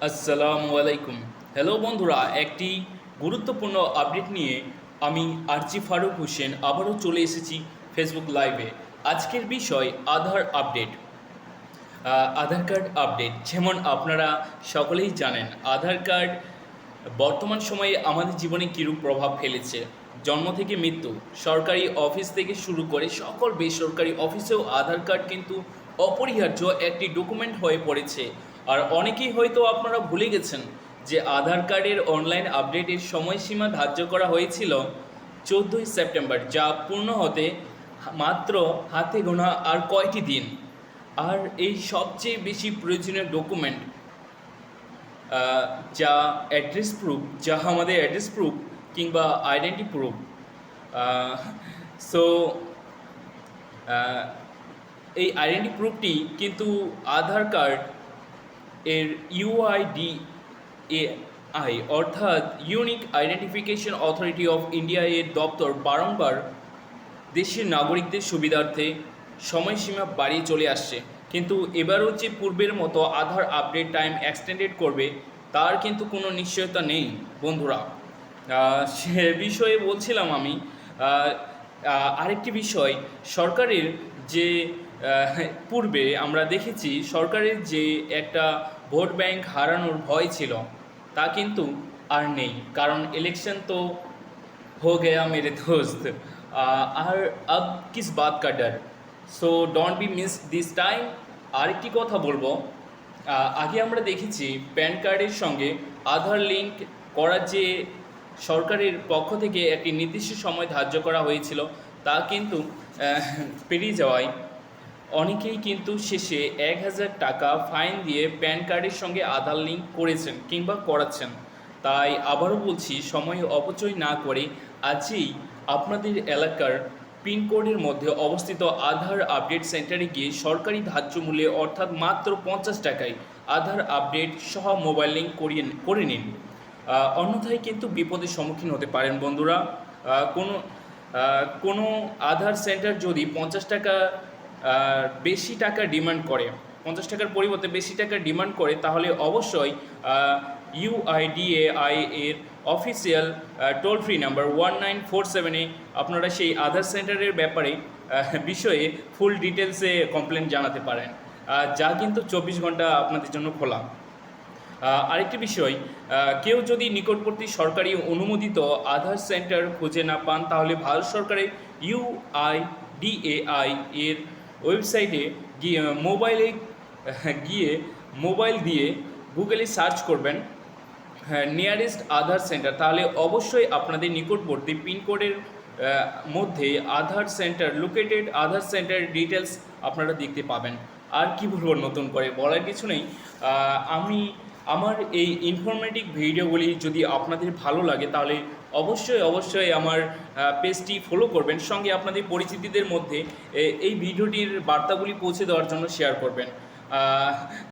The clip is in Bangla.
আসসালামু আলাইকুম। হ্যালো বন্ধুরা, একটি গুরুত্বপূর্ণ আপডেট নিয়ে আমি আরজি ফারুক হোসেন আবারও চলে এসেছি ফেসবুক লাইভে। আজকের বিষয় আধার আপডেট। আধার কার্ড আপডেট। যেমন আপনারা সকলেই জানেন, আধার কার্ড বর্তমান সময়ে আমাদের জীবনে কীরূপ প্রভাব ফেলেছে। জন্ম থেকে মৃত্যু, সরকারি অফিস থেকে শুরু করে সকল বেসরকারি অফিসেও আধার কার্ড কিন্তু অপরিহার্য একটি ডকুমেন্ট হয়ে পড়েছে। আর অনেকেই হয়তো আপনারা ভুলে গেছেন যে আধার কার্ডের অনলাইন আপডেটের সময়সীমা ধার্য করা হয়েছিল 14ই সেপ্টেম্বর, যা পূর্ণ হতে মাত্র হাতে গোনা আর কয়টি দিন। আর এই সবচেয়ে বেশি প্রয়োজনীয় ডকুমেন্ট, যা অ্যাড্রেস প্রুফ, যা আমাদের অ্যাড্রেস প্রুফ কিংবা আইডেন্টি প্রুফ। সো এই আইডেন্টি প্রুফটি কিন্তু আধার কার্ড এর ইউআইডিএআই অর্থাৎ unique identification authority of India এর দপ্তর বারংবার দেশের নাগরিকদের সুবিধার্থে সময়সীমা বাড়িয়ে চলে আসছে। কিন্তু এবারও যে পূর্বের মতো আধার আপডেট টাইম এক্সটেন্ডেড করবে তার কিন্তু কোনো নিশ্চয়তা নেই বন্ধুরা। সে বিষয়ে বলছিলাম আমি। আরেকটি বিষয়, সরকারের যে পূর্বে আমরা দেখেছি সরকারের যে একটা ভোট ব্যাংক হারানোর ভয় ছিল তা কিন্তু আর নেই, কারণ ইলেকশন তো हो गया मेरे दोस्त। আর अब किस बात का डर, so don't be miss this time. আরেকটি কথা বলবো, আগে আমরা দেখেছি প্যান কার্ডের সঙ্গে আধার লিঙ্ক করার যে সরকারের পক্ষ থেকে একটি নির্দিষ্ট সময় ধার্য করা হয়েছিল তা কিন্তু পেরিয়ে যাওয়ায় অনেকেই কিন্তু শেষে 1000 টাকা ফাইন দিয়ে প্যান কার্ডের সঙ্গে আধার লিঙ্ক করেছেন কিংবা করাচ্ছেন। তাই আবারও বলছি, সময় অপচয় না করে আজই আপনাদের এলাকার পিনকোডের মধ্যে অবস্থিত আধার আপডেট সেন্টারে গিয়ে সরকারি ধার্য মূল্যে অর্থাৎ মাত্র 50 টাকায় আধার আপডেট সহ মোবাইল লিঙ্ক করে নিন। অন্যথায় কিন্তু বিপদের সম্মুখীন হতে পারেন বন্ধুরা। কোনো কোনো আধার সেন্টার যদি 50 টাকা বেশি টাকা ডিমান্ড করে, 50 টাকার পরিবর্তে বেশি টাকা ডিমান্ড করে, তাহলে অবশ্যই ইউআইডিএআই এর অফিসিয়াল টোল ফ্রি নাম্বার 1947-এ আপনারা সেই আধার সেন্টারের ব্যাপারে বিষয়ে ফুল ডিটেলসে কমপ্লেন জানাতে পারেন, যা কিন্তু 24 ঘন্টা আপনাদের জন্য খোলা। আরেকটি বিষয়, কেউ যদি নিকটবর্তী সরকারি অনুমোদিত আধার সেন্টার খুঁজে না পান তাহলে ভারত সরকারের ইউআইডিএআই এর ওয়েবসাইটে গিয়ে মোবাইল দিয়ে গুগলে সার্চ করবেন নিয়ারেস্ট আধার সেন্টার, তাহলে অবশ্যই আপনাদের নিকটবর্তী পিনকোডের মধ্যে আধার সেন্টার লোকেটেড, আধার সেন্টার ডিটেলস আপনারা দেখতে পাবেন। আর কি বলবো, নতুন করে বলার কিছু নেই। আমার এই ইনফরমেটিভ ভিডিওগুলি যদি আপনাদের ভালো লাগে তাহলে অবশ্যই আমার পেজটি ফলো করবেন, সঙ্গে আপনাদের পরিচিতিদের মধ্যে এই ভিডিওটির বার্তাগুলি পৌঁছে দেওয়ার জন্য শেয়ার করবেন।